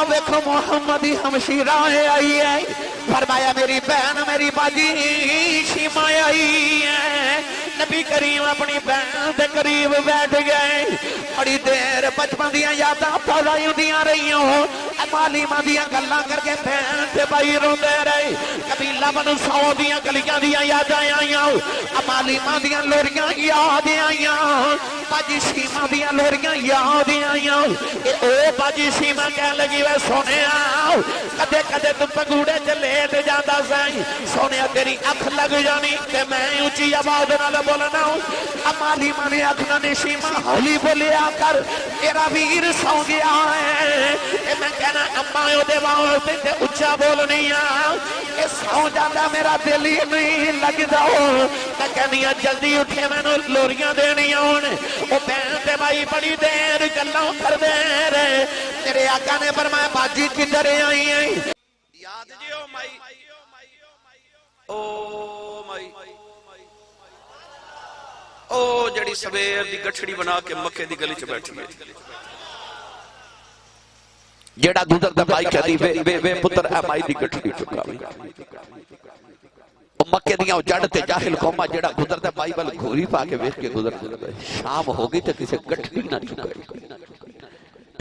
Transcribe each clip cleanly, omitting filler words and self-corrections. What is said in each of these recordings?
ویکھو محمدی ہمشیرہ آئی ہے فرمایا میری بہن میری باجی شیمہ آئی ہے نبی کریم اپنی بہن دے قریب بیٹھ گئے بڑی دیر بچپن دیاں یاداں تازہ دیاں رہی ہوں معلیمہ دیاں گلاں کر کے بہن تے بھائی روندے رہے قبیلہ بنو سو دیاں گلیاں دیاں یاداں آئیاں معلیمہ دیاں لوریاں یاد آئیاں باجی شیمہ دیاں لوریاں یاد آئیاں او باجی شیمہ کہہ لگی وے سونے آؤ کدے کدے تم پگوڑے چلے تے جاندہ سائیں سونے تیری اکھ لگ جانی کہ میں اونچی آواز نہ بولنا ہوں معلیمہ نے اکھنا نے شیمہ ہولی بولیا کر تیرا ویر سو گیا ہے میں کہنا اماں دے واسطے تے اچھا بولنی اے سو جاتا میرا دل ہی نہیں لگ جاؤ میں کہنی جلدی اٹھے میں نے لوریاں دینی ہونے او بہن تے بھائی بڑی دیر گلاں کر دے رہے تیرے آقا نے فرمایا باجی کدھر آئی ہیں یاد جی او مائی او مائی او جڑی سویر دی گٹھڑی بنا کے مکے دی گلی چ بیٹھی ہے جیڑا گزر دا بھائی کہہ دی وے پتر اے مائی دی گٹھڑی چکا مکے دیاں جڑتے جاہل قومہ جیڑا گزر دا بھائی بل گھوری پا کے ویکھ کے گزر دے شام ہو گئی تے کسے گٹھڑی نہ چکائی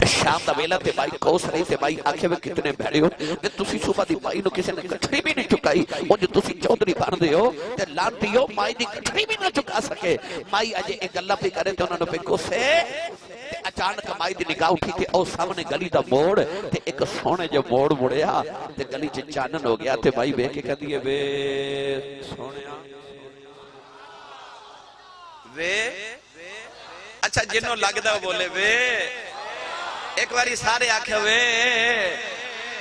شام دا ویلا تے بھائی کوس رہی تے بھائی آکھے وہ کتنے بھیڑے ہو کہ تسی صبح دی بھائی نو کسے نے گٹھڑی بھی نہیں چکائی وہ جو تسی چودری بن دے ہو تے لانتی ہو مائی دی گٹھڑی بھی نہ چکا سکے مائی اجے ایک اللہ پہ کرے تے انہوں نے پہ کوسے تے اچانک مائی دی نگاہ اٹھی تے او سامنے گلی دا موڑ تے ایک سونے جو موڑ مڑیا تے گلی چ چانن ہو گیا تے مائی بے کے کہہ دیئے وے سونیا وے اچھا جنہوں لگ دا بولے وے ایک باری سارے آکھے ہوئے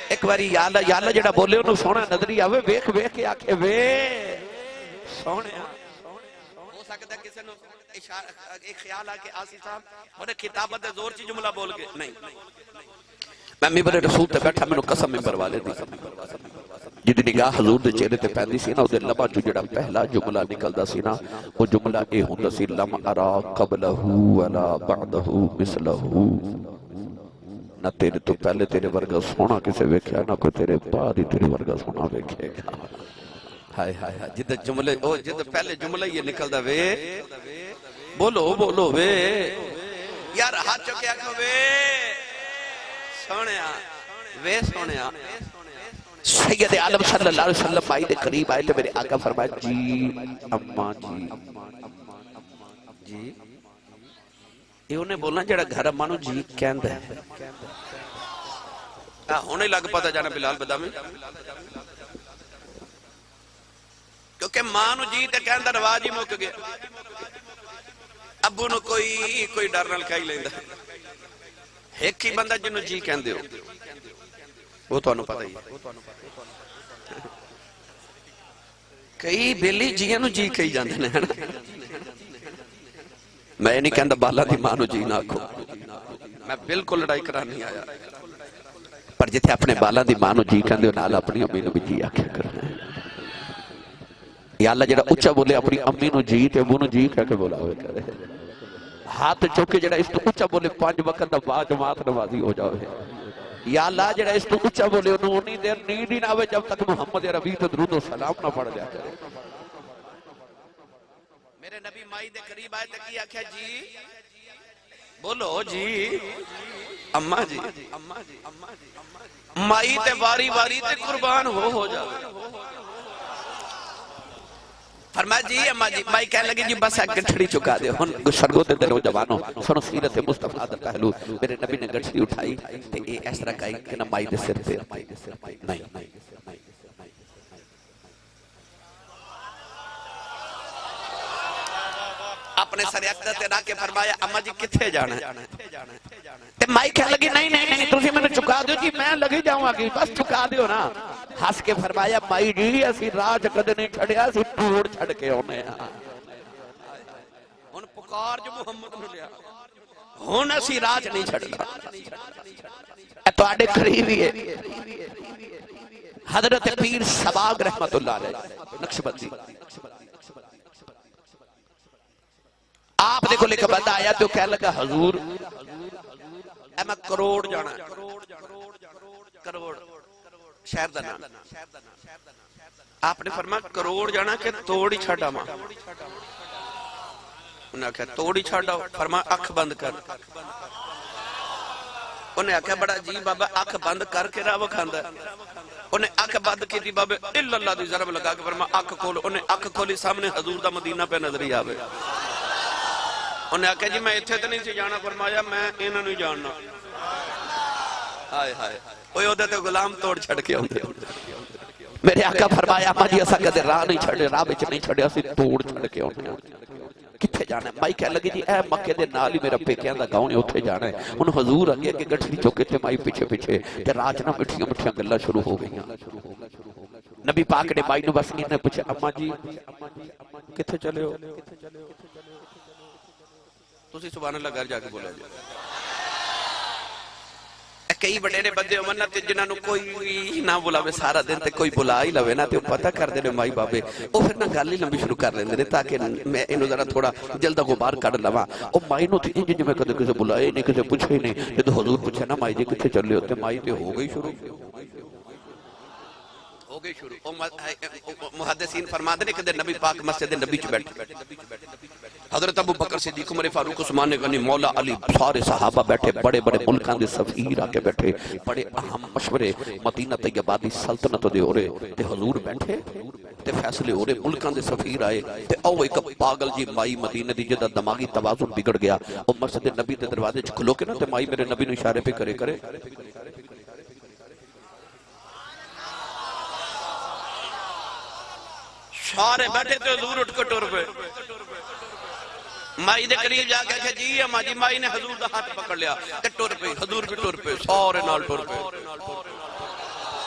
ایک باری یا اللہ جڑا بولے انہوں سونا نظری آوے ویک ویک کے آکھے وے سونے ہو سکتا ہے کسی نے ایک خیال آکے آسی صاحب انہیں کتابت زور چی جملہ بول کے نہیں میں ممبر رسول تے بیٹھا میں نے قسم ممبر والے دی جدی نگاہ حضور دے چہرے تے پہندی سی نا او دے لبا جو جڑا پہلا جملہ نکلدا سی نا وہ جملہ اے ہوندا سی لم ارا قبلہ ولا بعدہ مثلہ نہ تیرے تو پہلے تیرے ورگا سونا کسے ویکھیا نہ کوئی تیرے بعد ہی تیرے ورگا سونا ویکھے گا ہائے ہائے ہائے جدے جملے جدے پہلے جملہ یہ نکل دا وے بولو وے یار ہاتھ چکے آکھو وے سونیا وے سونیا سید عالم صلی اللہ علیہ وسلم آئی دے قریب آئے تھے میرے آقا فرمایا جی اماں جی یہ انہیں بولنا جڑا گھر مانو جی کہندہ ہے ہونے لگ پاتا جانا بلال بدامی کیونکہ مانو جی تے کہندہ رواج ہی موک گیا ابو نو کوئی ڈر نہ لکھائی لیندہ ایک ہی بندہ جنہوں جی کہندے ہو وہ تو انہوں پتہ ہی کئی بیلی جیاں نو جی کہی جاندے ہیں میں نہیں کہندہ بالا دی مانو جی نہ کھو میں بالکل لڑائی کرا نہیں آیا پر جتے اپنے بالا دی مانو جی کہندے ہو نالا اپنی امی نو بھی جی آکھیا کرنا ہے یا اللہ جڑا اچھا بولے اپنی امی نو جی تے ابو نو جی کہہ کے بولا ہوئے کرے ہاتھ چوکے جڑا اس تو اچھا بولے 5 وقت دا با جماعت نوازی ہو جاوے یا اللہ جڑا اس تو اچھا بولے انہوں انہی دیر نیند ہی نہ ہوئے جب تک محمد ربی تو درود و سلام نہ پڑھ جا کرے میرے نبی مائی دے قریب آئے تک کیا جی بولو جی اماں جی مائی تے واری تے قربان ہو جاوے فرمایا جی اماں جی مائی کہنے لگی جی بس ایک گٹھڑی چکا دے ہن گشرگو دے دلو جوانوں سنو سیرت مصطفیٰ دا پہلو میرے نبی نے گٹھڑی اٹھائی تے اے اس طرح کہی کہ نہ مائی دے سر تے نہیں اپنے سر اقدر تے راکے فرمایا اماں جی کتھے جانا ہے تے مائی کہنے لگی نہیں تُسی میں نے چکا دیو جی میں لگی جاؤں آگی بس چکا دیو نا ہس کے فرمایا مائی جی اسی راج کد نہیں چھڑیا اسی ٹوڑ چھڑ کے ہونے ان پکار جو محمد نے لیا ہون اسی راج نہیں چھڑنا اے تو آڑے قریبی ہے حضرت پیر سباگ رحمت اللہ علیہ نقشبندی آپ دیکھو لے کے بندہ آیا تو کہہ لگا حضور اے میں کروڑ جانا شہر دا نام آپ نے فرمایا کروڑ جانا کہ توڑ ہی چھڑا ماں انہیں کہا توڑ ہی چھڑا فرمایا اکھ بند کر انہیں کہا بڑا جی بابا اکھ بند کر کے راہ وکھاندہ انہیں اکھ بند کی تھی بابا اللہ دی ضرب لگا کے فرمایا اکھ کھول انہیں اکھ کھولی سامنے حضور دا مدینہ پہ نظری آوے انہیں کہا جی میں اتھے تو نہیں سی جانا فرمایا میں انہوں نہیں جاننا آئے ہائے اوہ دے تے غلام توڑ چھڑ کے ہوندے میرے آقا فرمایا ماں جی ایسا کہتے راہ نہیں چھڑے راہ بچ نہیں چھڑے اسی توڑ چھڑ کے ہوندے کتھے جانا ہے مائی کہہ لگی جی اے مکہ دے نالی میرا پیکیاں دا گاؤں ہے اتھے جانا ہے ان حضور آگے کہ گٹھڑی چوکے تھے مائی پیچھے پیچھے تے راجنا مٹھیاں مٹھیاں گلہ شروع ہو گئی نبی پاک نے مائی نو بس انہیں پوچھے اماں جی کتھے چلے ہو تسی سبحان اللہ گھر جا کے بولا جائے کئی بڑے بندے امن تے جنہاں نو کوئی نہ بلاوے سارا دن تے کوئی بلا ہی لوے نا تے پتہ کر دے مائی بابے او پھر نہ گل ہی لمبی شروع کر لیندے تاکہ میں انہوں ذرا تھوڑا جلدہ غبار کڑ لواں او مائی نو تھی انج میں کدے کسے بلائے نہیں کسے پوچھے نہیں جدو حضور پوچھے نا مائی جی کتھے چلے ہوتے مائی تے ہو گئی شروع ہو گئی شروع محدثین فرماتے ہیں کہ نبی پاک مسجد نبی چ بیٹھے حضرت ابو بکر صدیق عمر فاروق عثمان غنی مولا علی سارے صحابہ بیٹھے بڑے بڑے ملکاں دے سفیر آ کے بیٹھے بڑے اہم مشورے مدینہ طیبہ دی سلطنت دے ہو رہے تے حضور بیٹھے تے فیصلے ہو رہے ملکاں دے سفیر آئے تے او ایک پاگل جی مائی مدینہ دی جدا دماغی توازن بگڑ گیا او مسجد نبی دے دروازے چ کھلو کے نا تے مائی میرے نبی نو اشارے پہ کرے سارے بیٹھے تے حضور اٹھ کے ٹر پے مائی دے قریب جا کے جی اما جی مائی نے حضور دا ہاتھ پکڑ لیا تے ٹر پے حضور بھی ٹر پے سارے نال ٹر پے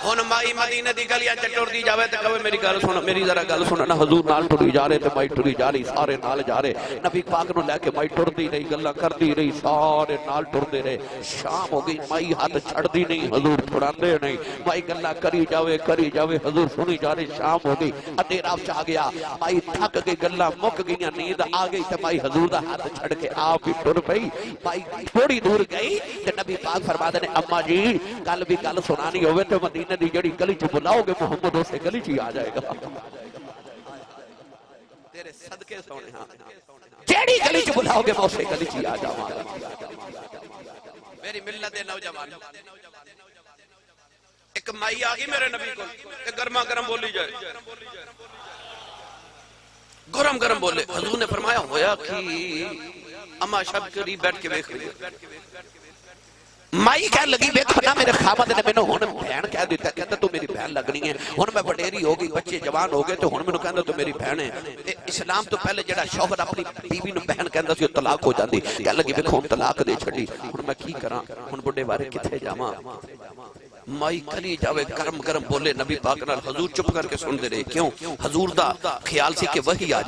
ہن مائی مدینہ دی گلیاں تے ٹر دی جاوے تے کہے میری گل سن میری ذرا گل سن نا حضور نال ٹری جا رہے تے مائی ٹری جا رہی سارے نال جا رہے نبی پاک نو لے کے مائی ٹر دی رہی گلاں کردی رہی سارے نال ٹر دے رہے شام ہو گئی مائی ہاتھ چھڑ دی نہیں حضور چھڑاندے نہیں مائی گلاں کری جاوے حضور سنی جا رہے شام ہو گئی اندھیرا چا گیا مائی تھک گئی گلاں مک گئیاں نیند آ گئی تے مائی حضور دا ہاتھ چھڑ کے آپ ہی ٹر پئی مائی تھوڑی دور گئی تے نبی پاک فرماتے نے اما جی کل بھی گل سنانی ہوے تے مدینہ دی جڑی گلی چ بلاؤ گے محمد اسے گلی چ آ جائے گا تیرے صدقے سونے ہاں جڑی گلی چ بلاؤ گے میں اسے گلی چ آ جاواں گا میری ملت دے نوجوان ایک مائی آ گئی میرے نبی کو ایک گرما گرم بولی جائے گرم گرم بولے حضور نے فرمایا ہویا کہ اما شب قریب بیٹھ کے دیکھ رہی مائی کہہ لگی دیکھو نا میرے خامد نے مینوں ہن بہن کہہ دیتا کہتا تو میری بہن لگنی ہے ہن میں وڈیری ہو گئی بچے جوان ہو گئے تو ہن مینوں کہندا تو میری بہن ہے اسلام تو پہلے جڑا شوہر اپنی بیوی نو بہن کہندا سی طلاق ہو جاندی کہہ لگی دیکھو طلاق دے چھڈی ہن میں کی کراں ہن بڈھے بارے کتھے جاواں مائی کلی جاوے گرم گرم بولے نبی پاک نال حضور چپ کر کے سن دے رہے کیوں حضور دا خیال سی کہ وہی آ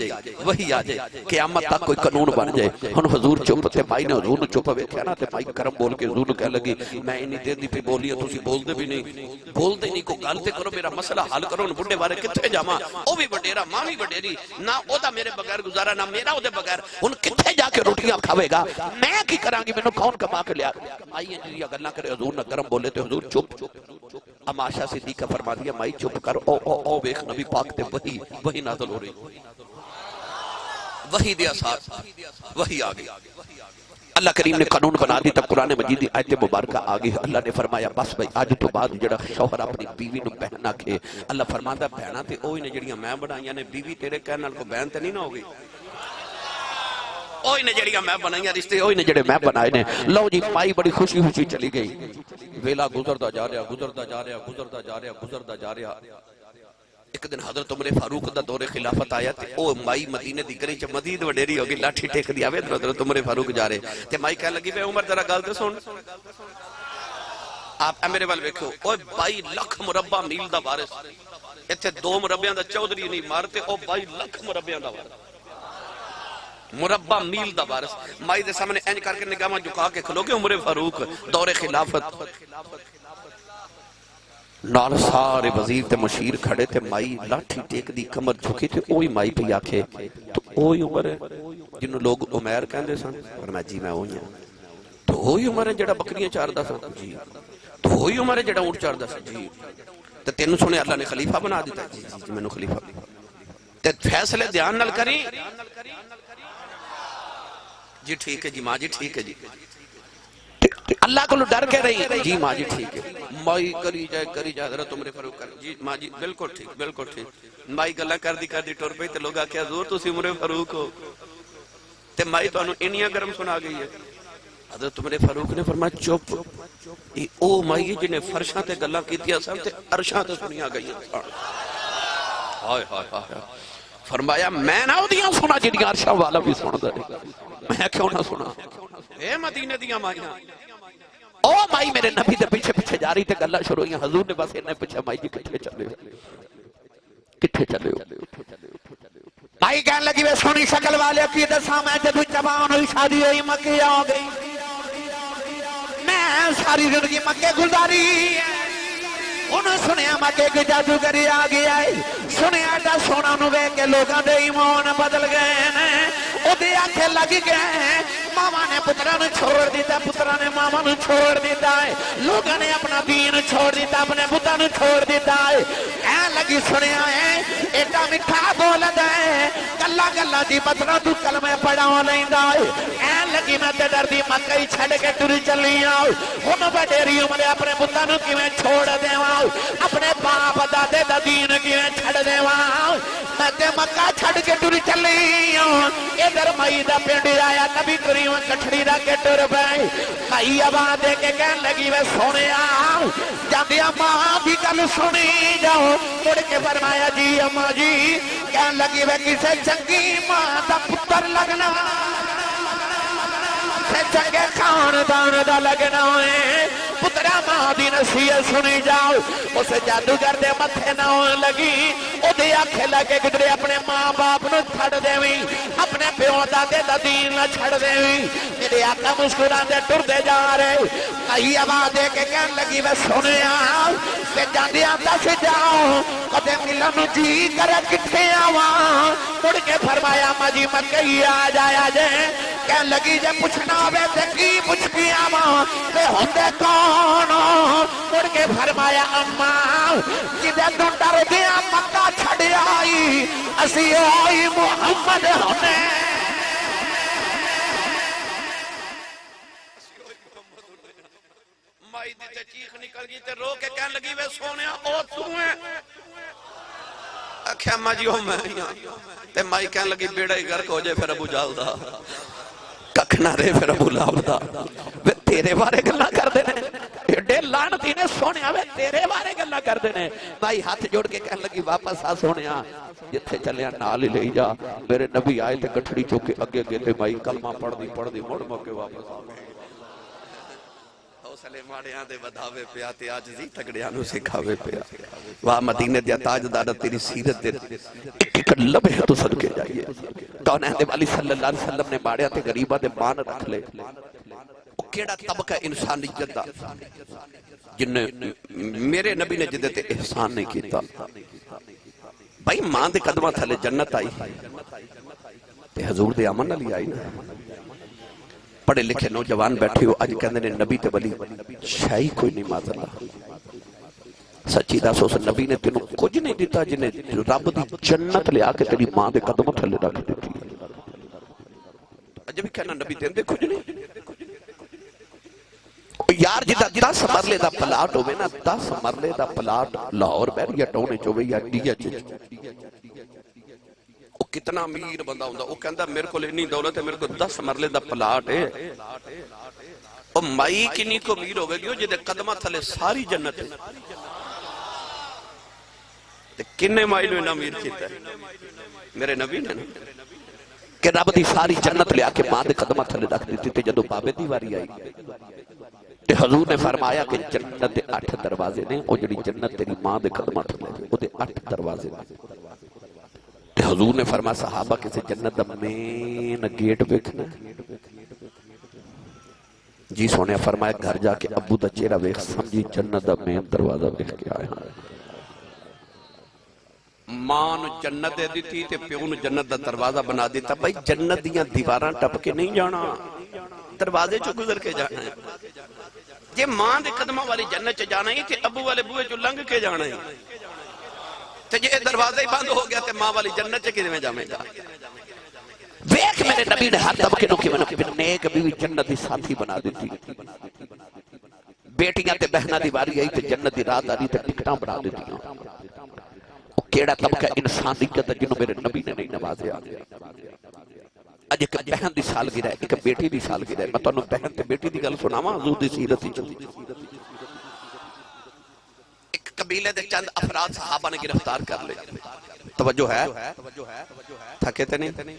جائے قیامت تک کوئی قانون بن جائے ہن حضور چپ تے مائی نے حضور نو چپ ویکھیا نا تے مائی گرم بول کے حضور نو کہہ لگی میں انی دیر دی پہ بولی تسی بولدے بھی نہیں کو گل تے کرو میرا مسئلہ حل کرو ہن بڈھے بارے کتھے جاواں او بھی وڈیرا ماں بھی وڈیری نہ او دا میرے بغیر گزارا نہ میرا او دے بغیر ہن کتھے جا کے روٹیاں کھاوے گا میں کی کراں گی مینوں کون کما کے لیا مائی انجیاں گلاں کرے حضور نہ گرم بولے تے حضور چپ اماشا صدیقہ فرما دیا مائی چپ کر او ویکھ نبی پاک تے وہی نازل ہو رہی وہی دیا ساتھ وہی آگئی اللہ کریم نے قانون بنا دی تب قرآن مجید آیت مبارکہ آگئی اللہ نے فرمایا بس بھائی آج تو بعد جڑا شوہر اپنی بیوی نو بہن نہ کھے اللہ فرماتا بہنا تے اوہی نے جڑیاں میں بنائیاں نے بیوی تیرے کہنے کو بہن تے نہیں نہ ہوگی اوہی نے جڑیاں میں بنائیاں رشتے اوہی نے جڑے میں بنائے نے لو جی مائی بڑی خوشی خوشی چلی گئی ویلا گزرتا جا رہا ایک دن حضرت عمر فاروق دا دور خلافت آیا تے او مائی مدینے دی گلی چ مزید وڈیری ہوگی لاٹھی ٹیک دیا وے حضرت عمر فاروق جا رہے تے مائی کہنے لگی وے عمر ذرا گل تے سن آپ میرے وال ویکھو اوے 22 لاکھ مربع میل دا وارث ایتھے 2 مربعاں دا چودھری نہیں مارتے او 22 لاکھ مربعاں دا وارث مربع میل دا وارث مائی دے سامنے انج کر کے نگاہاں جھکا کے کھلو گے عمر فاروق دور خلافت نال سارے وزیر تے مشیر کھڑے تے مائی لاٹھی ٹیک دی کمر جھکی تے اوہی مائی پہ آکھے تو اوہی عمر ہے جنہوں لوگ عمیر کہندے سن فرمایا جی میں اوہی ہوں تو اوہی عمر ہے جڑا بکریاں چاردا سن جی تو اوہی عمر ہے جڑا اونٹ چاردا سن جی تے تینوں سنے اللہ نے خلیفہ بنا دیتا جی جی میں نے خلیفہ تے فیصلے دھیان نال کریں جی ٹھیک ہے جی ماں جی ٹھیک ہے جی اللہ کو ڈر کے رہی جی ماں جی ٹھیک ہے مائی کری جائے ذرا تمہارے فروغ کر جی ماں جی بالکل ٹھیک مائی گلہ کر دی ٹور پہ تے لوگ آکھیا حضور تسی عمر فاروق ہو تے مائی تو انہوں انیا گرم سنا گئی ہے حضرت عمر فاروق نے فرمایا چپ او مائی جنہیں فرشاں تے گلہ کیتیا سب تے عرشاں تے سنیا گئی ہائے ہائے ہائے فرمایا میں نہ دیاں سنا جنہیں عرشاں والا بھی سنا دے میں کیوں نہ سنا اے مدینے دیاں مائیاں او مائی میرے نبی دے پیچھے جا رہی تے گلہ شروع ہوئی حضور نے بس انہیں پوچھا مائی جی کتھے چلے ہو مائی کہنے لگی وے سونی شکل والے کی دساں میں جدو جوان ہوئی شادی ہوئی مکے آ گئی میں ساری زندگی مکے گزاری انہوں سنیا مکے کی جادوگری آ گیا ہے سنیا ایڈا سونا انہوں وے کے لوگاں دے ایمان بدل گئے او دے آنکھیں لگ گئے ماما نے پترہ نے چھوڑ دیتا پترہ نے ماما نے چھوڑ دیتا ہے لوگاں نے اپنا دین چھوڑ دیتا اپنے بتا نے چھوڑ دیتا ہے این لگی سنیا ہے ایٹا مٹھا بول دے گلہ دی پترہ تو کلمہ پڑھاؤ لیندہ ہے این لگی میں تے ڈر دی مکہی چھڑ کے ٹوری چلی آؤ انہوں بڑیری عمرے اپنے بتا نے کی میں چھوڑ دے واؤ اپنے باپ دادے دا دین کی میں چھڑ دے واؤ میں تے مکہ چھڑ کے ٹوری چلی آؤ ادھر مائی دا پینڈی آیا نبی کریم کٹھڑی دا کے ٹر بھائی مائی آباد دے کے کہن لگی وے سونے آؤ جاندیا ماں بھی کل سنی جاؤ مڑ کے فرمایا جی اماں جی کہن لگی وے کسے چنگی ماں دا پتر لگنا سے چنگے خاندان دا لگنا ہے پترہ ماں دی نصیحت سنی جاؤ اسے جادوگر دے متھے نہ لگی او دے آنکھیں لگے گدرے اپنے ماں باپ نو چھڑ دے وی اپنے پیو دادے دا دین نہ چھڑ دے وی میرے آقا مسکران دے ٹر دے جا رہے آئی آواز دے کے کہن لگی وے سنے آؤ تے جاندیاں دس جاؤ کدے ملن جی کرے کٹھے آواں مڑ کے فرمایا مجی مکئی آ جایا جے کہن لگی جے پوچھنا ہوئے تے کی پوچھ کی آواں تے ہوندے کون مڑ کے فرمایا اماں جدے تو ڈر دیا مکہ چھڑ آئی اسی آئی محمد ہونے مائی دی تے چیخ نکل گئی تے رو کے کہن لگی وے سونیا او تو ہیں اکھیا ماں جی ہو میں تے مائی کہن لگی بیڑا ہی گھر کو جے پھر ابو جال دا ککھ نہ رہے پھر ابو لاب دا وے تیرے بارے گلہ کر دینے ایڈے لانتی نے سونیا وے تیرے بارے گلہ کر دینے مائی ہاتھ جوڑ کے کہن لگی واپس آ سونیا جتھے چلیا نال لے جا میرے نبی آئے تے گٹھڑی چوکے اگے تے مائی کلمہ پڑھ دی مڑ موکے واپس آ گئے حوصلے ماڑیاں دے ودھاوے پیا تے عاجزی تگڑیاں نو سکھاوے پیا واہ مدینے دیا تاجدار تیری سیرت دے ایک لمحے تو صدقے جائیے کونین دے والی صلی اللہ علیہ وسلم نے ماڑیا تے غریبہ دے مان رکھ لے کیڑا طبقہ انسانیت دا جن میرے نبی نے جدے تے احسان نہیں کیتا بھائی ماں دے قدمہ تھلے جنت آئی تے حضور دے امن علی آئی پڑھے لکھے نوجوان بیٹھے ہو آج کہندے نے نبی تے ولی شاہی کوئی نہیں معاذ اللہ سچی دس اس نبی نے تینوں کچھ نہیں دیتا جنہیں رب دی جنت لے آ کے تیری ماں دے قدموں تھلے رکھ دیتی اجے بھی کہنا نبی دیندے کچھ نہیں یار جدا 10 مرلے دا پلاٹ ہوئے نا 10 مرلے دا پلاٹ لاہور بہر یا ٹونے چوے یا ڈیا چوے وہ کتنا امیر بندہ ہوندہ وہ کہندہ میرے کو لینی دولت ہے میرے کو 10 مرلے دا پلاٹ ہے اور مائی کنی کو امیر ہوئے گی جدے قدمہ تھلے ساری جنت ہے کنے مائی نے امیر کیتا ہے میرے نبی نے کہ رب دی ساری جنت لے آکے ماں دے قدمہ تھلے رکھ دیتی تھی جدو بابے دیواری آئی کہ حضور نے فرمایا کہ جنت دے 8 دروازے نے اور جڑی جنت تیری ماں دے قدمہ تھلے وہ دے 8 دروازے نے کہ حضور نے فرمایا صحابہ کسی جنت دا مین گیٹ بیکھنا جی سونے فرمایا گھر جا کے ابو دا چہرہ بیکھ سمجھی جنت دا مین دروازہ بیکھ کے آئے ہیں ماں نو جنت دے دیتی تے پیو نو جنت دا دروازہ بنا دیتا بھائی جنت دیاں دیواراں ٹپ کے نہیں جانا دروازے چو گزر کے جانا ہے جے ماں دے قدمہ والی جنت چ جانا ہی تے ابو والے بوئے چ لنگ کے جانا ہی تے جے دروازہ ہی بند ہو گیا تے ماں والی جنت چ کدے جاویں گا ویکھ میرے نبی نے ہر طبقے نو کہ نیک بیوی جنت دی ساتھی بنا دیتی بیٹیاں تے بہناں دی واری آئی تے جنت دی رات آئی تے ٹکٹاں بنا دیتی او کیڑا طبقہ انسانیت جنوں میرے نبی نے نہیں نوازیا اج ایک بہن دی سالگرہ ہے ایک بیٹی دی سالگرہ ہے میں تانوں بہن تے بیٹی دی گل سناواں حضور دی سیرت وچ ایک قبیلے دے چند افراد صحابہ نے گرفتار کر لے توجہ ہے تھکے تے نہیں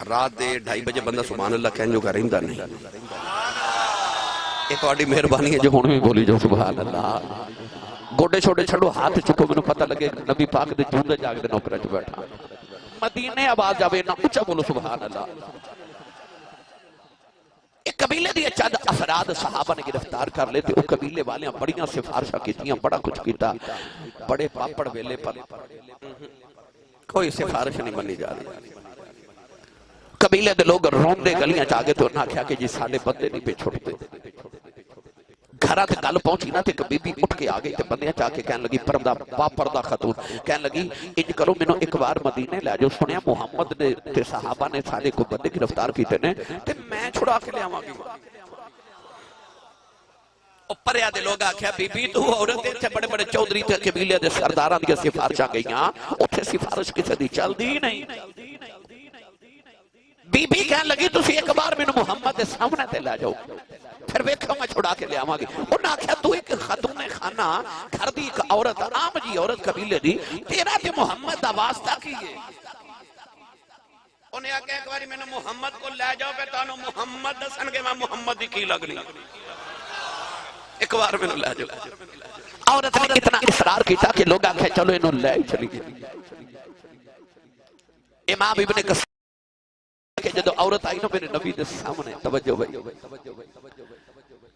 رات دے 2:30 بجے بندہ سبحان اللہ کہن جو رہندا نہیں ایک تہاڈی مہربانی ہے جو ہن بھی بولی جو سبحان اللہ گوڈے چھوڑے چھڑو ہاتھ چکو مینوں پتہ لگے نبی پاک دے جوندے جاگ دے نوکر وچ بیٹھا مدینے آواز جاوے نہ اونچا بولو سبحان اللہ ایک قبیلے دی چند افراد صحابہ نے گرفتار کر لے تے او قبیلے والیاں بڑیاں سفارشاں کیتیاں بڑا کچھ کیتا بڑے پاپڑ ویلے پر کوئی سفارش نہیں منی جا رہی قبیلے دے لوگ روندے گلیاں چ آگے تو انہاں کہیا کہ جی ساڈے بندے نہیں پہ چھڑتے گھراں تے گل پہنچی نہ تے ایک بی بی اٹھ کے آ گئی تے بندیاں چا کے کہن لگی پردہ با پردہ خاتون کہن لگی انج کرو مینوں ایک بار مدینے لے جاؤ سنیا محمد نے تے صحابہ نے سارے کو بندے گرفتار کیتے نے تے میں چھڑا کے لے آواں گی اوپریا دے لوگ آکھیا بی بی تو عورت ایتھے بڑے بڑے چودھری تے قبیلے دے سرداراں دی سفارشاں گئیاں اوتھے سفارش کسے دی چلدی نہیں بی بی کہن لگی تسی ایک بار مینوں محمد دے سامنے تے لے جاؤ پھر ویکھو میں چھڑا کے لے آواں گی انہاں آکھیا تو ایک خاتون خانہ گھر دی ایک عورت عام جی عورت قبیلے دی تیرا تے محمد دا واسطہ کی ہے انہیں آکھیا ایک باری میں نے محمد کو لے جاؤ پہ تانوں محمد دسن کے میں محمد دی کی لگنی ایک بار میں نے لے جاؤ عورت نے اتنا اصرار کیتا کہ لوگ آکھے چلو انہوں لے چلی گئی امام ابن کثیر کہ جدو عورت آئی نا میرے نبی دے سامنے توجہ بھائی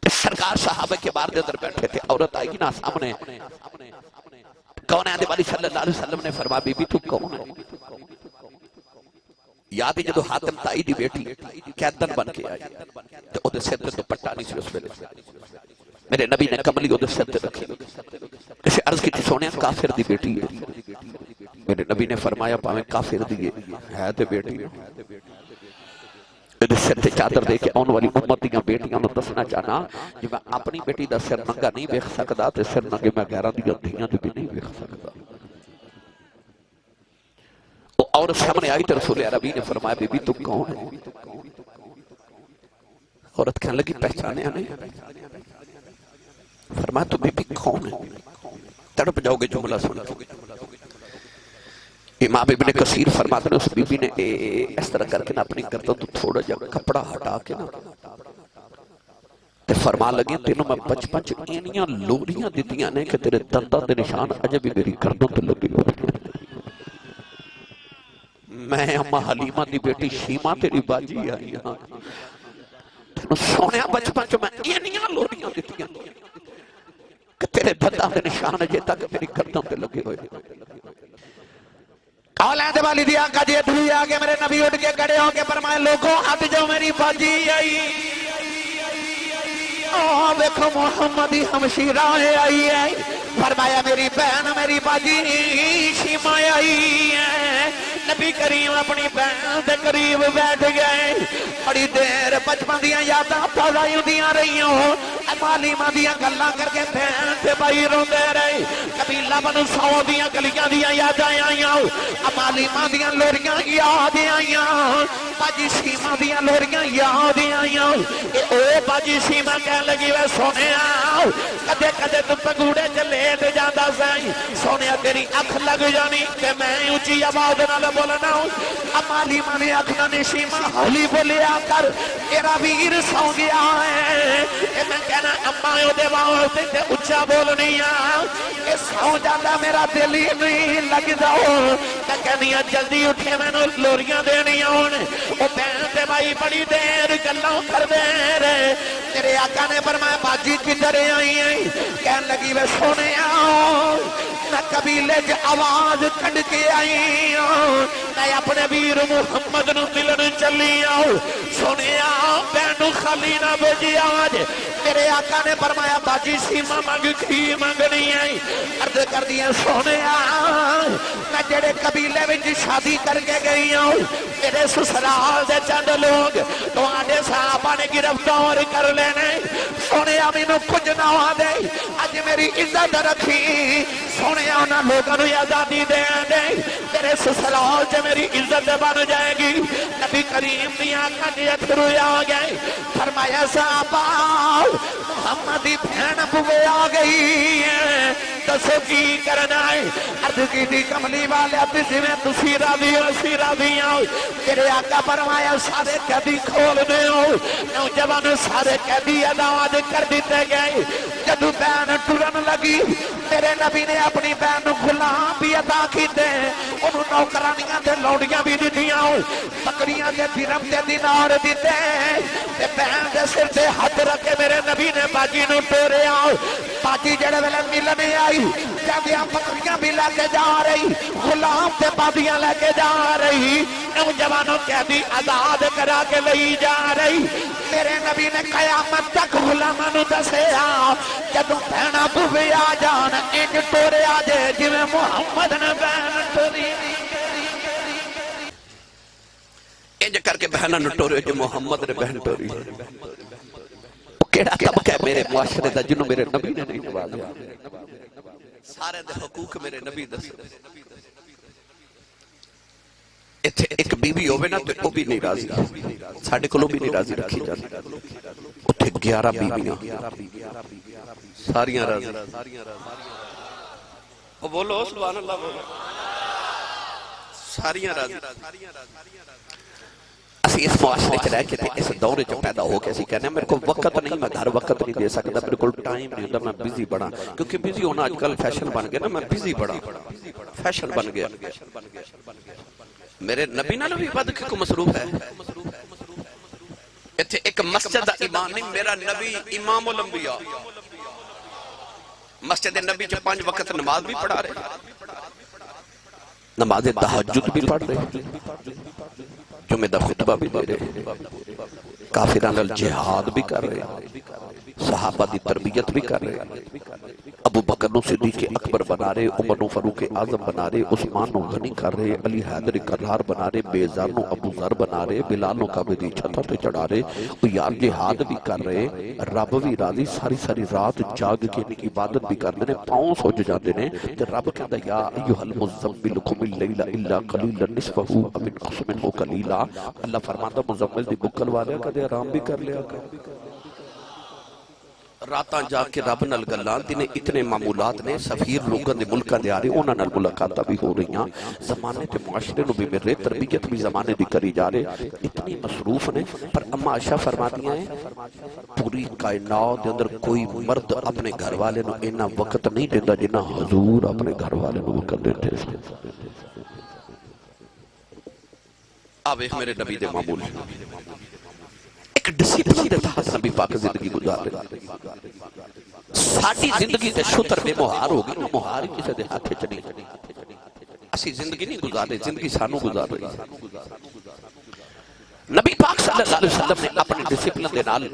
سرکار صحابہ کے بار دے اندر بیٹھے تھے عورت آئی نا سامنے کون ہے والی صلی اللہ علیہ وسلم نے فرمایا بی بی تو کون ہے یاد ہی جدو حاتم تائی دی بیٹی قیدن بن کے آئی تو او دے سر تے دوپٹہ نہیں سی اس ویلے میرے نبی نے کملی او دے سر تے رکھی اسے عرض کی سونے کافر دی بیٹی ہے میرے نبی نے فرمایا پاویں کافر دی ہے تے بیٹی سر تے چادر دے کے آن والی امت دیاں بیٹیاں نو دسنا چاہنا جی میں اپنی بیٹی دا سر ننگا نہیں ویکھ سکدا تے سر ننگے میں غیراں دیاں دھیاں تے بھی نہیں ویکھ سکدا او عورت سامنے آئی تے رسول عربی نے فرمایا بی بی تو کون ہے عورت کہنے لگی پہچانیا نہیں فرمایا تو بی بی کون ہے تڑپ جاؤ گے جملہ سن کے امام ابن کثیر فرماتے ہیں اس بی بی نے اس طرح کر کے نا اپنی گردن تو تھوڑا جا کپڑا ہٹا کے نا تے فرما لگے تینوں میں بچپن چ اینیاں لوریاں دتیاں نے کہ تیرے دنداں دے نشان اجے بھی میری گردن تے لگے ہوئے میں اما حلیمہ دی بیٹی شیما تیری باجی آئی ہاں تینوں سونیا بچپن چ میں اینیاں لوریاں دتیاں کہ تیرے دنداں دے نشان اجے تک میری گردن تے لگے ہوئے اولاد والی دی آقا جی ادھری آگے میرے نبی اٹھ کے کھڑے ہو کے فرمائے لوگوں ہٹ جاؤ میری باجی آئی دیکھو محمد ہمشیرہ آئی ہے فرمایا میری بہن میری باجی شیما آئی ہے نبی کریم اپنی بہن دے قریب بیٹھ گئے بڑی دیر بچپن دیاں یاداں تازہ ہوندیاں رہیاں معلومہ دیاں گلاں کر کے بہن تے بھائی روندے رہے قبیلہ بنو سو دیاں گلیاں دیاں یاداں آئیاں معلومہ دیاں لوریاں یاد آئیاں باجی شیما دیاں لوریاں یاد آئیاں او باجی شیما کہنے لگی وے سونے کدے کدے تو پگوڑے چ لیٹ جاندا سی سونے تیری اکھ لگ جانی تے میں اونچی آواز نال بولنا معلومہ نے آکھنا نے شیما ہولی بولیا کر تیرا ویر سو گیا ہے میں کہنا اما دے واسطے تے اونچا بولنی اے سو جاتا میرا دل ہی نہیں لگدا میں کہنی جلدی اٹھے مینوں لوریاں دینیاں ہن او بہن تے بھائی بڑی دیر گلاں کردے رہے تیرے آقا نے فرمایا باجی کدھر آئی ہے کہن لگی وے سونیا میں قبیلے چ آواز کڈ کے آئی میں میں اپنے ویر محمد نو ملن چلی آؤ سنیا بینو خالی نہ بھیجی آج میرے آقا نے فرمایا باجی سیما مانگ کی مانگنی آئی عرض کر دیا سنیا میں جڑے قبیلے وچ شادی کر کے گئی ہوں میرے سسرال دے چند لوگ تو آنے صحابہ نے گرفتار کر لینے سنیا مینوں کچھ نہ دے اج میری عزت رکھی سنیا انہاں لوگوں نے آزادی دے دے میرے سسرال سے میری عزت بن جائے گی نبی کریم دی آنکھاں دی اتھرو آ گئے فرمایا صحابہ محمدی بہن بوے آ گئی ہے دسو کی کرنا ہے عرض کی تھی کملی والے تسی میں تسی راضی ہو اسی راضی ہو میرے آقا فرمایا سارے قیدی کھول دے ہو نوجوان سارے قیدی آزاد کر دیتے گئے جدو بہن ٹرن لگی میرے نبی نے اپنی بہن غلام بھی عطا کیتے انہوں نوکرانیاں تے لوڑیاں بھی دیتیاں بکریاں تے درہم تے دینار دیتے تے بہن دے سر تے ہاتھ رکھے میرے نبی نے باجی نو ٹورے آؤ باجی جڑے ویلے ملنے آئی جاندیاں بکریاں بھی لے کے جا رہی غلام تے بادیاں لے کے جا رہی نوجوانوں قیدی آزاد کرا کے لئی جا رہی میرے نبی نے قیامت تک غلامانو دسے آ جدوں بہنا بوے آ جان انج ٹورے آ جے جویں محمد نے بہن ٹوری انج کر کے بہنا نو ٹورے جو محمد نے بہن ٹوری کیڑا طبقہ ہے میرے معاشرے دا جنہوں میرے نبی نے نہیں نوازیا سارے دے حقوق میرے نبی دس اتھے ایک بی بی ہوئے نا تو وہ بھی نہیں راضی ساڑھے کلو بھی نہیں راضی رکھی جاتی اتھے 11 بی بیاں ساریاں راضی وہ بولو سبحان اللہ بولو ساریاں راضی اسی اس معاشرے چلائے کہ اس دورے جو پیدا ہو کے اسی کہنے ہیں میرے کو وقت نہیں میں گھر وقت نہیں دے سکتا میرے کو ٹائم نہیں ہوتا میں بیزی بڑا کیونکہ بیزی ہونا آج کل فیشن بن گیا نا میں بیزی بڑا فیشن بن گیا میرے نبی نہ بھی بد کو مصروف ہے اتھے ایک مسجد امام نہیں میرا نبی امام الانبیاء مسجد نبی جو 5 وقت نماز بھی پڑھا رہے نماز تہجد بھی پڑھ رہے جمعہ دا خطبہ بھی دے رہے کافران الجہاد بھی کر رہے صحابہ دی تربیت بھی کر رہے ابو بکر نو صدیق اکبر بنا رہے عمر نو فاروق اعظم بنا رہے عثمان نو غنی کر رہے علی حیدر کرار بنا رہے بیزار نو ابو ذر بنا رہے بلال نو کعبے دی چھتاں تے چڑھا رہے وہ یار جہاد بھی کر رہے رب بھی راضی ساری ساری رات جاگ کے ان کی عبادت بھی کر دے پاؤں سوج جاندے نے تے رب کہتا یا ایھا المزمل قم اللیل الا قلیلا نصفہ او انقص منہ قلیلا اللہ فرماتا مزمل دی بکل والے کدے آرام بھی کر لیا راتاں جا کے رب نال گلان دینے اتنے معمولات نے سفیر لوگاں دے ملکاں دے آ رہے انہاں نال ملاقاتاں بھی ہو رہی ہیں زمانے تے معاشرے نو بھی مل رہے تربیت بھی زمانے دی کری جا رہے اتنی مصروف نے پر اما عائشہ فرماتی ہیں پوری کائنات دے اندر کوئی مرد اپنے گھر والے نو اتنا وقت نہیں دیندا جنہ حضور اپنے گھر والے نو وقت دیتے اب ایک میرے نبی دے معمول ایک ڈسپلن دے تحت نبی پاک زندگی گزار رہے ساڑھی زندگی تے شتر بے مہار ہوگی نا مہار کسے دے ہاتھے چلی اسی زندگی نہیں گزار رہے زندگی سانو گزار رہی نبی پاک صلی اللہ علیہ وسلم نے اپنے ڈسپلن دے نال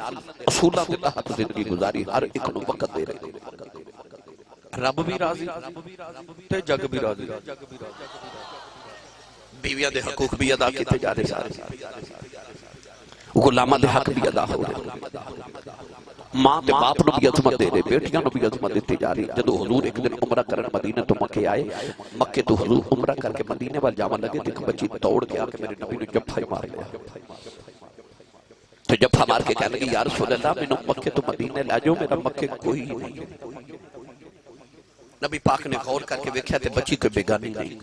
اصولہ دے تحت زندگی گزاری ہر ایک نو وقت دے رہے رب بھی راضی تے جگ بھی راضی بیویاں دے حقوق بھی ادا کیتے جا رہے سارے غلامہ دے حق بھی ادا ہو رہے ماں تے باپ نو بھی عظمت دے رہے بیٹیاں نو بھی عظمت دیتے جا رہی جدو حضور ایک دن عمرہ کرن مدینہ تو مکے آئے مکے تو حضور عمرہ کر کے مدینہ وال جاون لگے تو ایک بچی توڑ کے آکے میرے نبی نے جفہ مار لیا تو جفہ مار کے کہنے لگی یا رسول اللہ میں مکے تو مدینہ لے جاؤ میرا مکے کوئی نہیں نبی پاک نے غور کر کے ویکھیا تے بچی کوئی بیگانی نہیں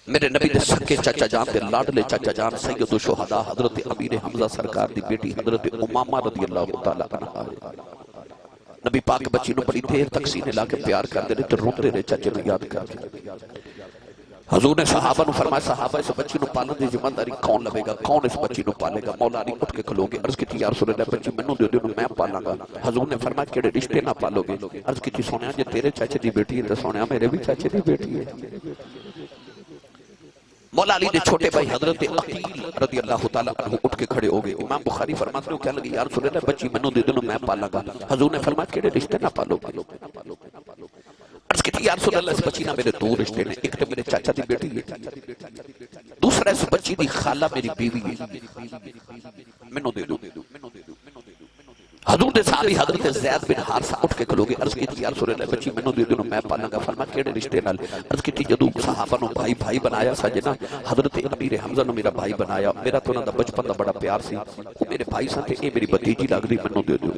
میرے نبی دے سکے چچا جان دے لاڈلے چچا جان سید الشہداء حضرت امیر حمزہ سرکار دی بیٹی حضرت امامہ رضی اللہ تعالیٰ عنہ نبی پاک بچی نو بڑی دیر تک سینے لا کے پیار کر دے رہے تو روندے رہے چچے نو یاد کر حضور نے صحابہ نو فرمایا صحابہ اس بچی نو پالن دی ذمہ داری کون لگے گا کون اس بچی نو پالے گا مولا علی اٹھ کے کھلو گے عرض کی یا رسول اللہ بچی منو دے دے میں پالاں گا حضور نے فرمایا کیڑے رشتے نہ پالو گے عرض کی سونیا جے تیرے چاچے دی بیٹی ہے تے سونیا میرے بھی چاچے دی بیٹی ہے مولا علی نے چھوٹے بھائی حضرت عقیل رضی اللہ تعالیٰ عنہ اٹھ کے کھڑے ہو گئے. امام بخاری فرماتے ہیں کیا لگی یا رسول اللہ بچی منو دے دو میں پالاں گا. حضور نے فرمایا کیڑے رشتے نہ پالو. عرض کی تھی یا رسول اللہ اس بچی نہ میرے دو رشتے نے, ایک تو میرے چاچا دی بیٹی ہے, دوسرا اس بچی دی خالہ میری بیوی ہے, منو دے دو. حضور دے صحابی حضرت زید بن حارثہ اٹھ کے کھلو گے. عرض کی تھی یا رسول اللہ بچی منو دے دو میں پالاں گا. فرمایا کیڑے رشتے نال. عرض کی تھی جدو صحابہ نو بھائی بھائی بنایا سا جنا حضرت امیر حمزہ نو میرا بھائی بنایا, میرا تو انہاں دا بچپن دا بڑا پیار سی, وہ میرے بھائی سن تے اے میری بھتیجی لگ دی, منو دے دو.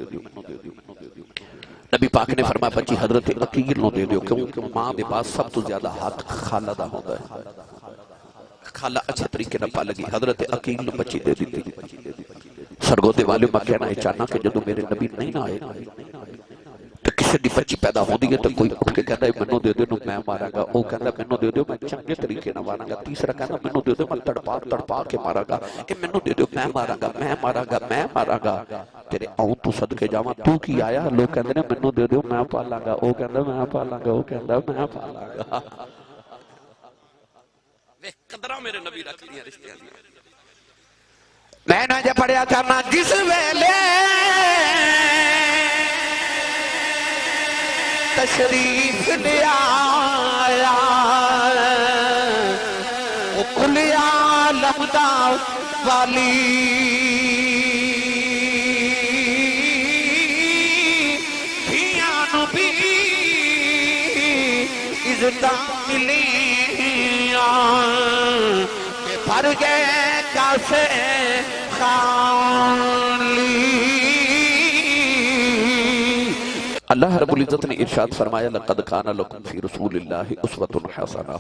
نبی پاک نے فرمایا بچی حضرت عقیل نو دے دیو, کیوں ماں دے پاس سب تو زیادہ حق خالہ دا ہوندا ہے. خالہ اچھے طریقے نہ پالگی. حضرت عقیل نو بچی دے دی. سرگودے والے میں کہنا ہے چاہنا کہ جدو میرے نبی نہیں نہ آئے تو کسی دی بچی پیدا ہو دی ہے تو کوئی اٹھ کے کہتا ہے منو دے دے میں مارا گا, وہ کہتا ہے منو دے دے میں چنگے طریقے نہ مارا گا. تیسرا کہتا منو دے دے میں تڑپا کے مارا گا, کہ منو دے دے میں مارا گا. تیرے آؤں تو صدقے جاواں تو کی آیا, لوگ کہتے ہیں منو دے دے میں پالاں گا, وہ کہتا ہے میں پالاں گا, وہ کہتا ہے میں پالاں گا. قدرہ میرے نبی رکھ لیا رشتے ہیں. میں نہ جا پڑیا کرنا جس ویلے تشریف لے آیا وہ کل عالم دا والی دھیاں نو بھی عزتاں ملیاں کہ بھر گئے کاسے اللہ رب العزت نے ارشاد فرمایا لقد کان لکم فی رسول اللہ اسوۃ حسنہ.